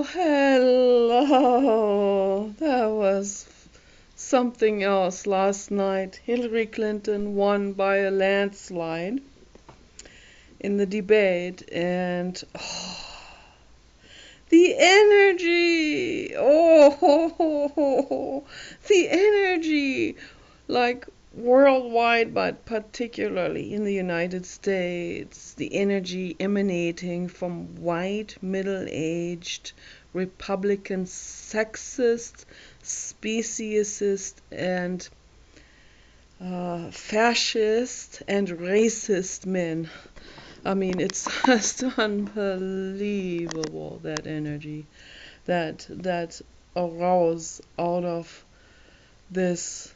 Hello. That was something else last night. Hillary Clinton won by a landslide in the debate, and the energy. The energy. Like worldwide, but particularly in the United States, the energy emanating from white, middle-aged, Republican, sexist, speciesist, and fascist and racist men. I mean, it's just unbelievable, that energy that arose out of this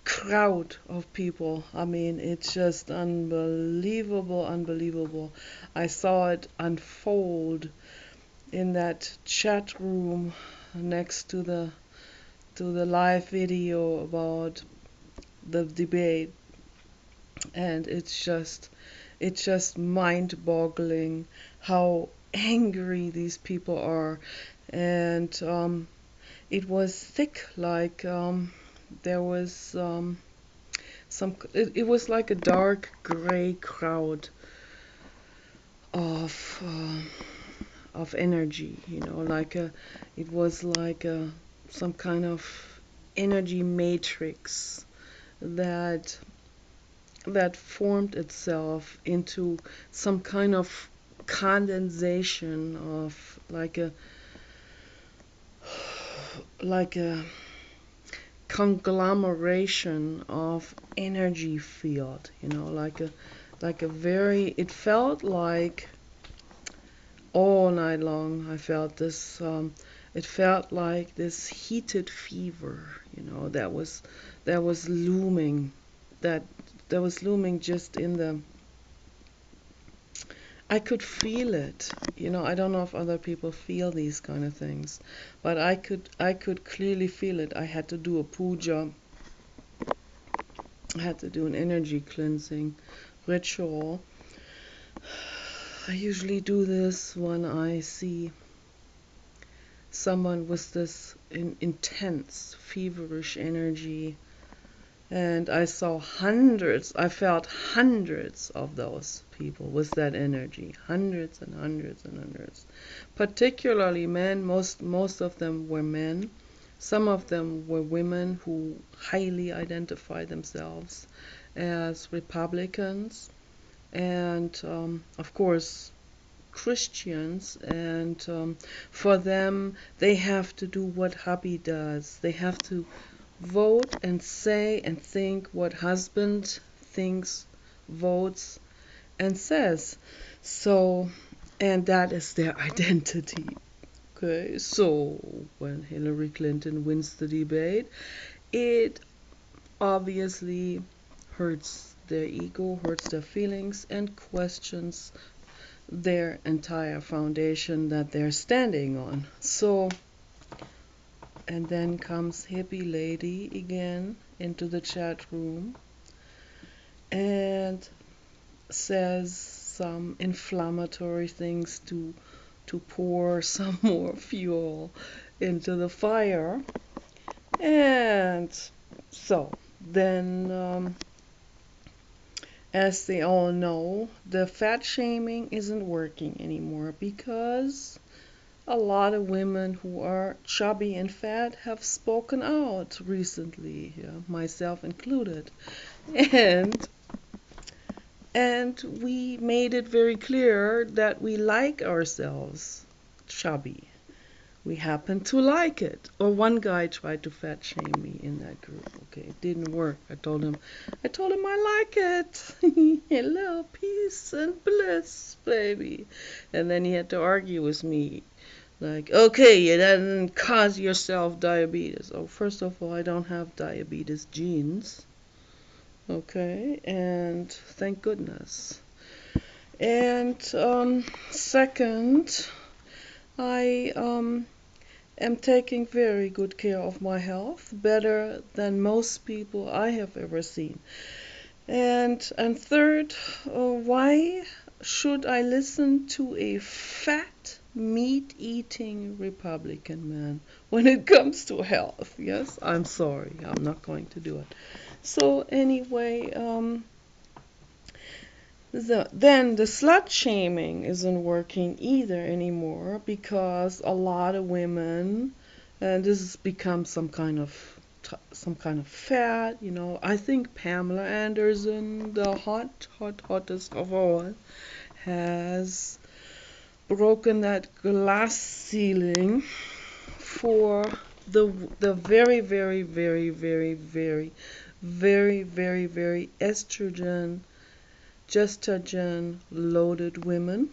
crowd of people. I mean, it's just unbelievable, unbelievable. I saw it unfold in that chat room next to the live video about the debate, and it's just mind-boggling how angry these people are. And it was thick, like there was it was like a dark gray crowd of energy, like it was like some kind of energy matrix that formed itself into some kind of condensation of like a conglomeration of energy field, like a very, it felt like all night long I felt this, it felt like this heated fever, that was looming, that was looming just in the, I could feel it. I don't know if other people feel these kind of things, but I could clearly feel it. I had to do a puja. I had to do an energy cleansing ritual. I usually do this when I see someone with this intense, feverish energy. And I felt hundreds of those people with that energy. Hundreds and hundreds and hundreds. Particularly men, most of them were men. Some of them were women who highly identify themselves as Republicans. And of course, Christians. And for them, they have to do what hubby does. They have to vote and say and think what husband thinks, votes, and says. So, and that is their identity. Okay, so when Hillary Clinton wins the debate, it obviously hurts their ego, hurts their feelings, and questions their entire foundation that they're standing on. So, and then comes hippie lady again into the chat room and says some inflammatory things to pour some more fuel into the fire. And so then, as they all know, the fat shaming isn't working anymore, because a lot of women who are chubby and fat have spoken out recently, myself included. And we made it very clear that we like ourselves chubby. We happen to like it. Or one guy tried to fat shame me in that group. Okay, it didn't work. I told him I like it. Hello, peace and bliss, baby. And then he had to argue with me. Like, okay, you didn't cause yourself diabetes. Oh, first of all, I don't have diabetes genes. Okay, and thank goodness. And second, I am taking very good care of my health, better than most people I have ever seen. And third, why should I listen to a fat, meat-eating Republican man when it comes to health? Yes, I'm sorry, I'm not going to do it. So anyway, then the slut shaming isn't working either anymore because a lot of women, and this has become some kind of fad, I think Pamela Anderson, the hottest of all, has broken that glass ceiling for the very, very, very, very, very, very, very, very estrogen, gestogen loaded women.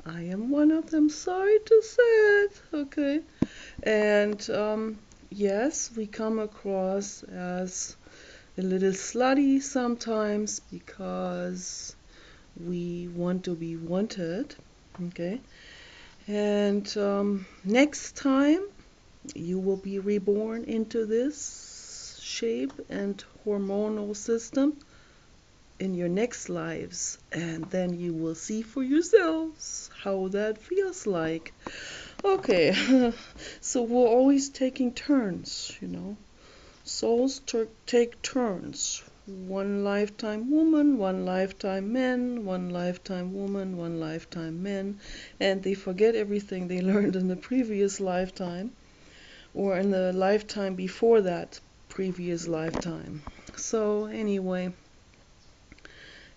I am one of them, sorry to say it, okay? And yes, we come across as a little slutty sometimes because we want to be wanted, okay? And next time you will be reborn into this shape and hormonal system in your next lives, and then you will see for yourselves how that feels like. Okay, so we're always taking turns. Souls take turns. One lifetime woman, one lifetime man, one lifetime woman, one lifetime man, and they forget everything they learned in the previous lifetime or in the lifetime before that previous lifetime. So anyway,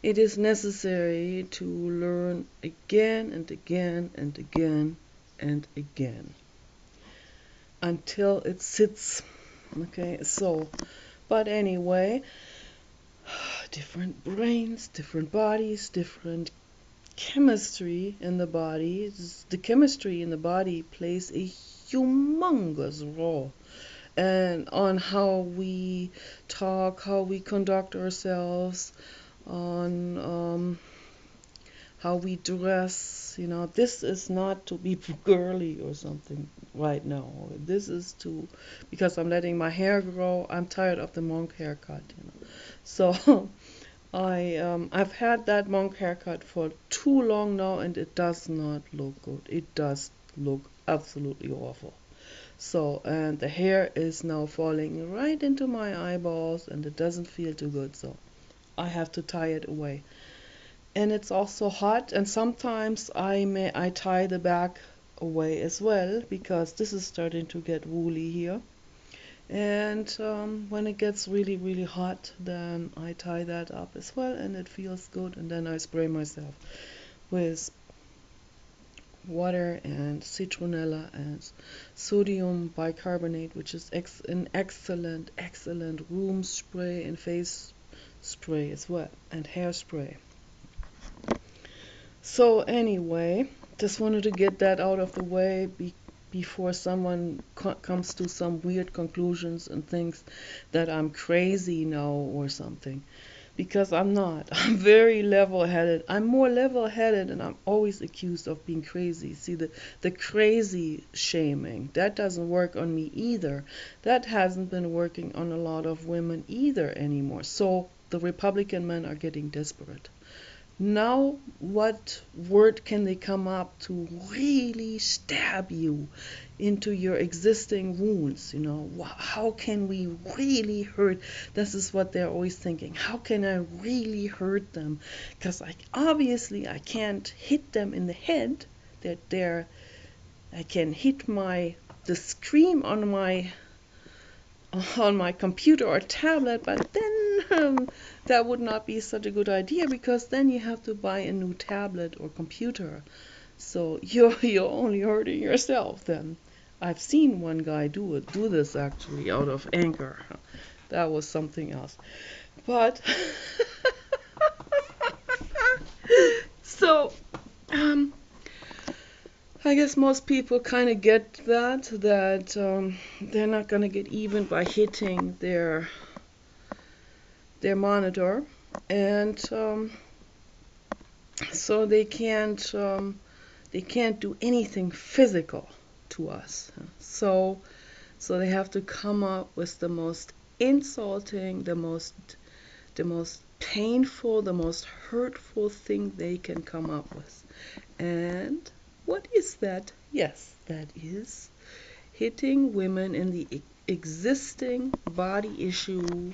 it is necessary to learn again and again and again and again until it sits. Okay, so, but anyway, different brains, different bodies, different chemistry in the body. The chemistry in the body plays a humongous role and on how we talk, how we conduct ourselves, on how we dress. This is not to be girly or something right now. This is because I'm letting my hair grow. I'm tired of the monk haircut. So I've had that monk haircut for too long now, and it does not look good. It does look absolutely awful. So, and the hair is now falling right into my eyeballs, and it doesn't feel too good. So I have to tie it away. And it's also hot, and sometimes I tie the back away as well because this is starting to get woolly here. And when it gets really, really hot, then I tie that up as well, and it feels good. And then I spray myself with water and citronella and sodium bicarbonate, which is an excellent, excellent room spray and face spray as well, and hairspray. So anyway, just wanted to get that out of the way before someone comes to some weird conclusions and thinks that I'm crazy now or something. Because I'm not. I'm very level-headed. I'm more level-headed, and I'm always accused of being crazy. See, the crazy shaming, that doesn't work on me either. That hasn't been working on a lot of women either anymore. So the Republican men are getting desperate. Now, what word can they come up to really stab you into your existing wounds? How can we really hurt? This is what they're always thinking. How can I really hurt them? Because obviously I can't hit them in the head. I can hit the screen on my computer or tablet, but then that would not be such a good idea because then you have to buy a new tablet or computer. So you're only hurting yourself then. I've seen one guy do this actually out of anger. That was something else. But so I guess most people kind of get that they're not going to get even by hitting their monitor, and so they can't do anything physical to us. So they have to come up with the most insulting, the most painful, the most hurtful thing they can come up with. And what is that? Yes, that is hitting women in the existing body issue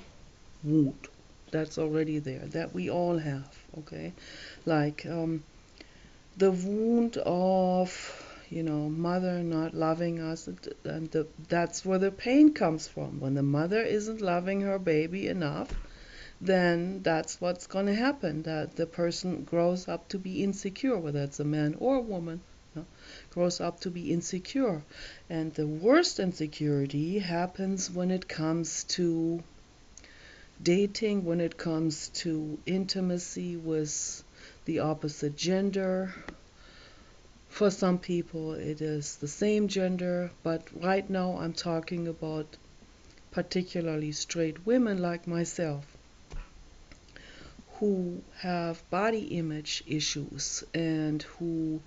wound that's already there, that we all have, okay? Like the wound of, mother not loving us, and that's where the pain comes from. When the mother isn't loving her baby enough, then that's what's going to happen, that the person grows up to be insecure, whether it's a man or a woman, grows up to be insecure. And the worst insecurity happens when it comes to dating, when it comes to intimacy with the opposite gender. For some people, it is the same gender, but right now I'm talking about particularly straight women like myself who have body image issues and who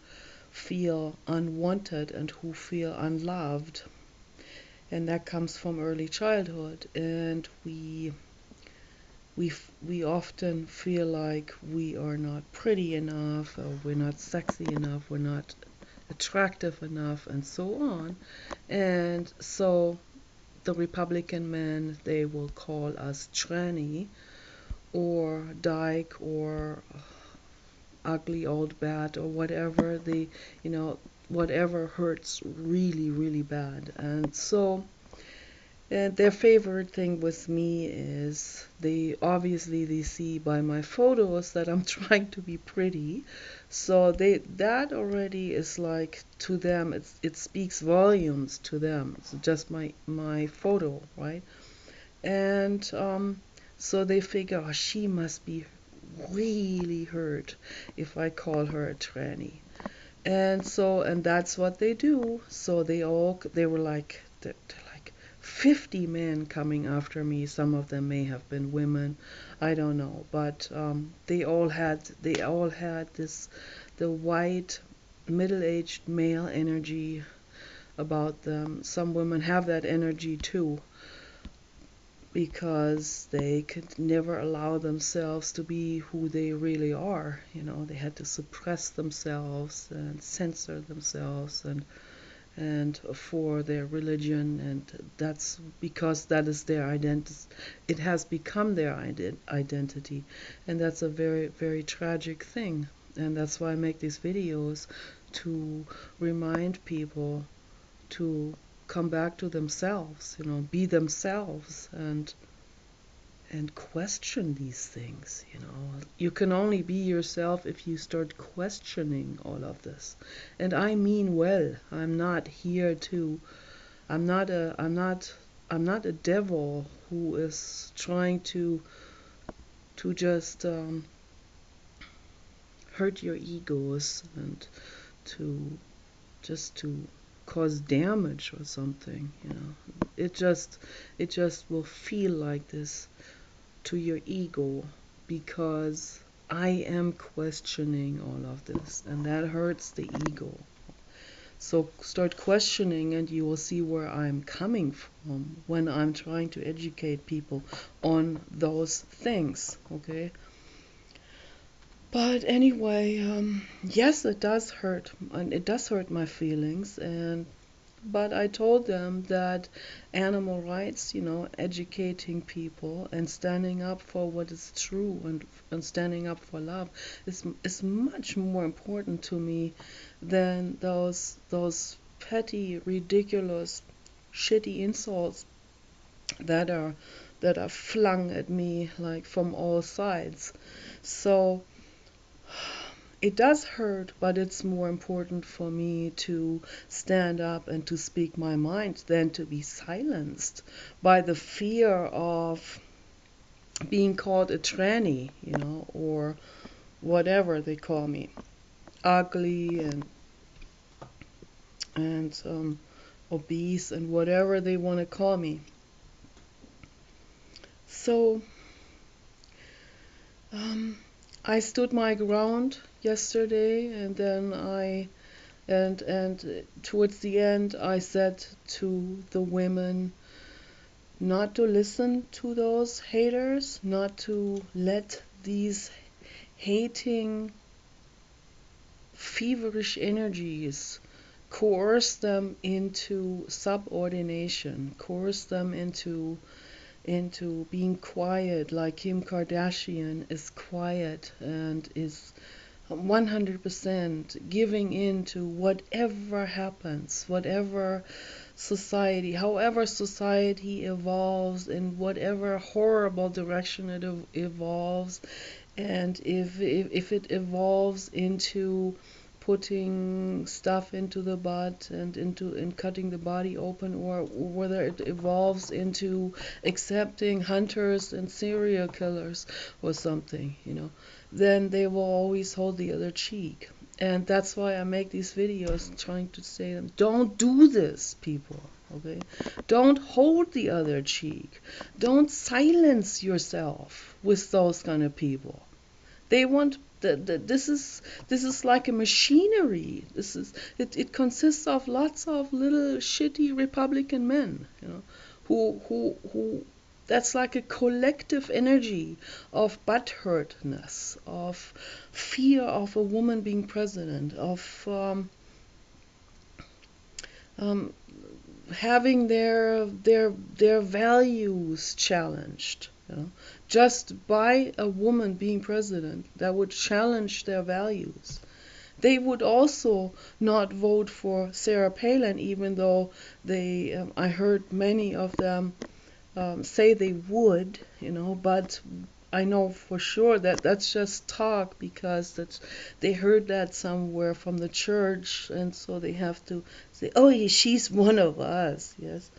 feel unwanted and who feel unloved. And that comes from early childhood. And we often feel like we are not pretty enough, or we're not sexy enough, we're not attractive enough, and so on. And so the Republican men, they will call us tranny or dyke or ugly old bat or whatever, whatever hurts really, really bad. And their favorite thing with me is they see by my photos that I'm trying to be pretty. So that already is like, to them, it speaks volumes to them. It's just my photo, right? And so they figure, oh, she must be really hurt if I call her a tranny. And that's what they do. So they were like, they're like 50 men coming after me. Some of them may have been women, I don't know, but they all had this, the white middle-aged male energy about them. Some women have that energy too, because they could never allow themselves to be who they really are. They had to suppress themselves and censor themselves and for their religion, and that's because that is their identity. It has become their identity, and that's a very, very tragic thing. And that's why I make these videos, to remind people to come back to themselves, be themselves, and question these things. You can only be yourself if you start questioning all of this. And I mean well. I'm not here to I'm not a devil who is trying to just hurt your egos and to to cause damage or something. It just will feel like this to your ego, because I am questioning all of this, and that hurts the ego. So start questioning, and you will see where I'm coming from when I'm trying to educate people on those things, okay? But anyway, yes, it does hurt, and it does hurt my feelings, but I told them that animal rights, educating people and standing up for what is true, and standing up for love is much more important to me than those petty, ridiculous, shitty insults that are flung at me, like, from all sides. So it does hurt, but it's more important for me to stand up and to speak my mind than to be silenced by the fear of being called a tranny, or whatever they call me, ugly and obese and whatever they want to call me. So I stood my ground yesterday, and then and towards the end I said to the women not to listen to those haters, not to let these hating, feverish energies coerce them into subordination, coerce them into being quiet, like Kim Kardashian is quiet and is 100% giving in to whatever happens, whatever society, however society evolves, in whatever horrible direction it evolves, and if it evolves into putting stuff into the butt and cutting the body open, or whether it evolves into accepting hunters and serial killers or something, then they will always hold the other cheek. And that's why I make these videos trying to say to them, don't do this, people. Okay? Don't hold the other cheek. Don't silence yourself with those kind of people. They want this is like a machinery. It consists of lots of little shitty Republican men, who that's like a collective energy of butthurtness, of fear of a woman being president, of um, having their values challenged, just by a woman being president that would challenge their values. They would also not vote for Sarah Palin, even though I heard many of them say they would, but I know for sure that that's just talk, because they heard that somewhere from the church, and so they have to say, oh, yeah, she's one of us, yes.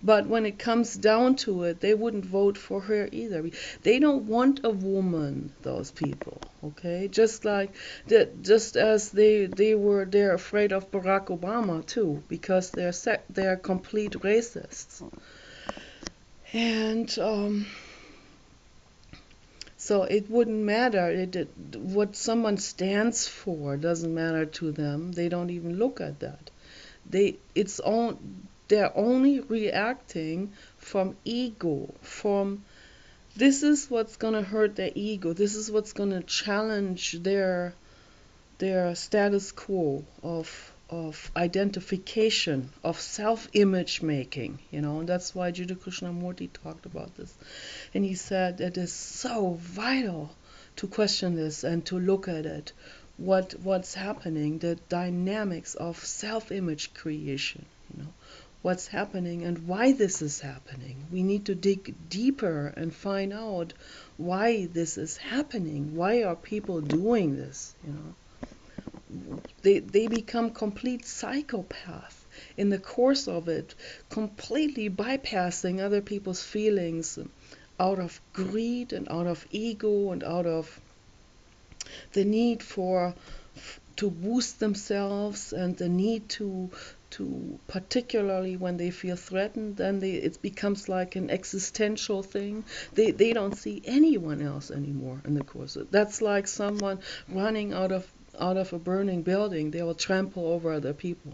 But when it comes down to it, they wouldn't vote for her either. They don't want a woman, those people, okay? Just like that, just as they're afraid of Barack Obama too, because they're complete racists. And so it wouldn't matter. What someone stands for doesn't matter to them. They don't even look at that. They're only reacting from ego. This is what's gonna hurt their ego. This is what's gonna challenge their status quo of identification, of self-image making, and that's why Jiddu Krishnamurti talked about this. And he said it is so vital to question this and to look at it, what's happening, the dynamics of self-image creation, what's happening and why this is happening. We need to dig deeper and find out why this is happening. Why are people doing this, They become complete psychopaths in the course of it, completely bypassing other people's feelings out of greed and out of ego and out of the need to boost themselves, and the need to particularly when they feel threatened, then it becomes like an existential thing. They don't see anyone else anymore in the course. That's like someone running out of a burning building. They will trample over other people.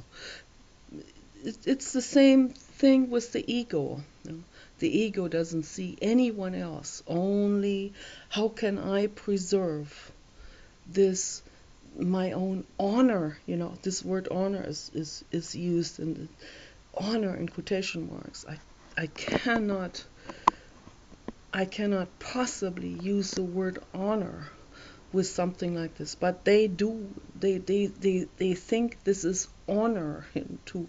It's the same thing with the ego. The ego doesn't see anyone else, only how can I preserve this, my own honor. This word honor is used in the honor in quotation marks. I cannot possibly use the word honor with something like this, but they do. They think this is honor, to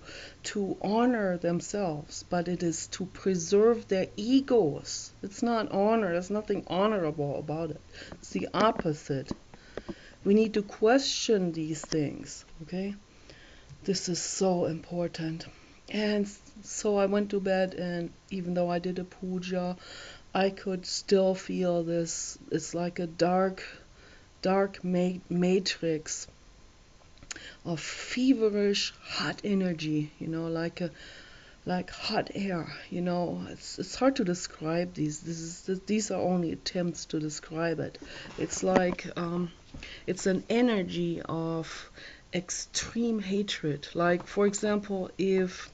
honor themselves, but it is to preserve their egos. It's not honor. There's nothing honorable about it. It's the opposite. We need to question these things, okay? This is so important. And so I went to bed, and even though I did a puja, I could still feel this. It's like a dark matrix of feverish hot energy, like hot air. It's hard to describe these. These are only attempts to describe it. It's like it's an energy of extreme hatred. Like, for example, if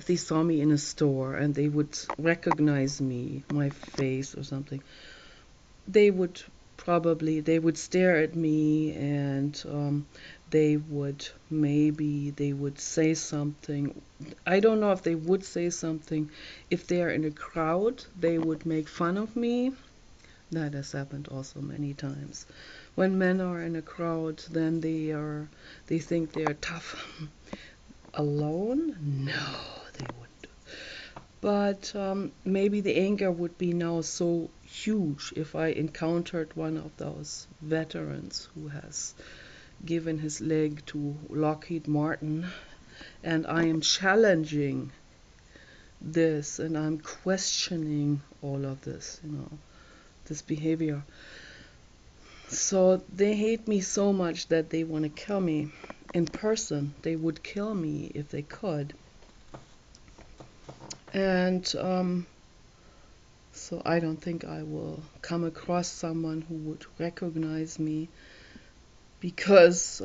they saw me in a store and they would recognize me, my face or something, they would they would stare at me, and they would say something. I don't know if they would say something. If they are in a crowd, they would make fun of me. That has happened also many times. When men are in a crowd, then they think they are tough. Alone? No, they wouldn't. But maybe the anger would be now so huge if I encountered one of those veterans who has given his leg to Lockheed Martin, and I am challenging this, and I'm questioning all of this, this behavior. So they hate me so much that they want to kill me in person. They would kill me if they could. And so I don't think I will come across someone who would recognize me, because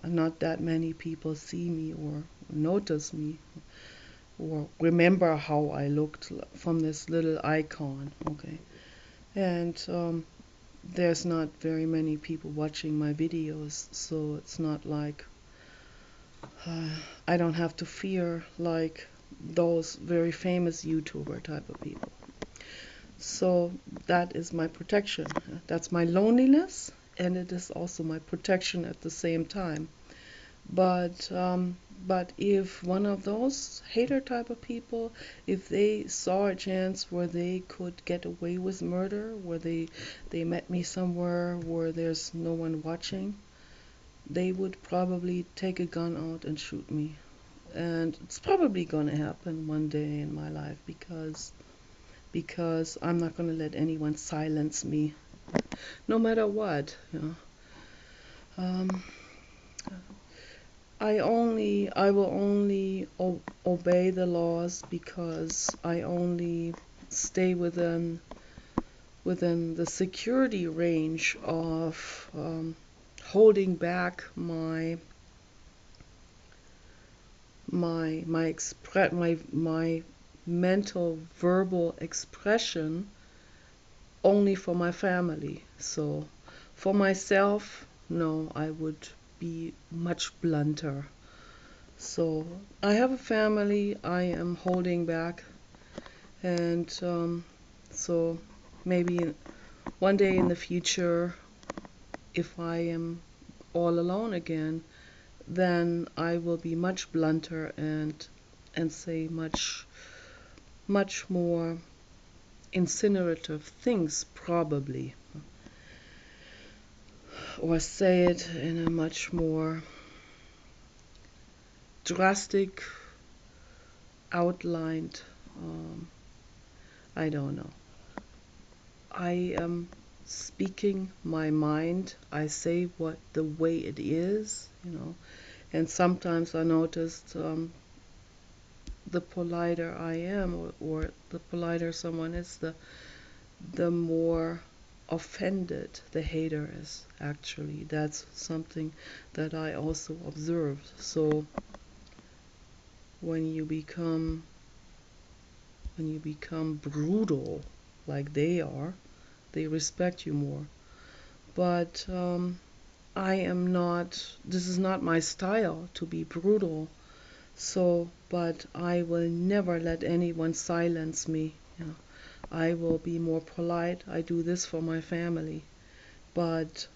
not that many people see me or notice me or remember how I looked from this little icon. Okay, and there's not very many people watching my videos, so it's not like I don't have to fear like those very famous YouTuber type of people. So that is my protection. That's my loneliness, and it is also my protection at the same time. But if one of those hater type of people, if they saw a chance where they could get away with murder, where they met me somewhere where there's no one watching, they would probably take a gun out and shoot me. And it's probably going to happen one day in my life, because I'm not going to let anyone silence me, no matter what. Um, I will only obey the laws, because I only stay within the security range of holding back my mental verbal expression only for my family. So for myself, no, I would be much blunter. So I have a family, I am holding back, and so maybe one day in the future, if I am all alone again, then I will be much blunter and say much more incinerative things, probably, or say it in a much more drastic, outlined, I don't know. I am speaking my mind. I say what the way it is, and sometimes I noticed the politer I am, or the politer someone is, the more offended the hater is. Actually, that's something that I also observed. So when you become brutal like they are, they respect you more. But I am not. This is not my style to be brutal. So, but I will never let anyone silence me. I will be more polite. I do this for my family, but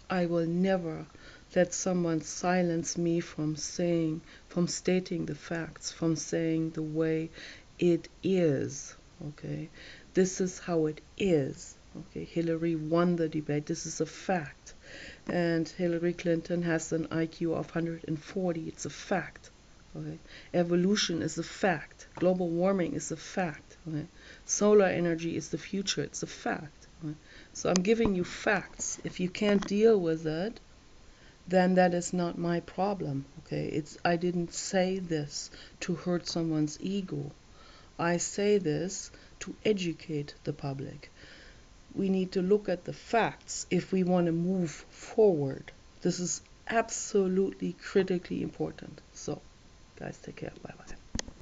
I will never let someone silence me from stating the facts, from saying the way it is. Okay, this is how it is. Okay, Hillary won the debate. This is a fact. And Hillary Clinton has an IQ of 140. It's a fact. Okay, evolution is a fact. Global warming is a fact. Okay, solar energy is the future. It's a fact. Okay? So I'm giving you facts. If you can't deal with it, then that is not my problem. Okay, I didn't say this to hurt someone's ego. I say this to educate the public. We need to look at the facts if we want to move forward. This is absolutely critically important. So, guys, take care. Bye bye.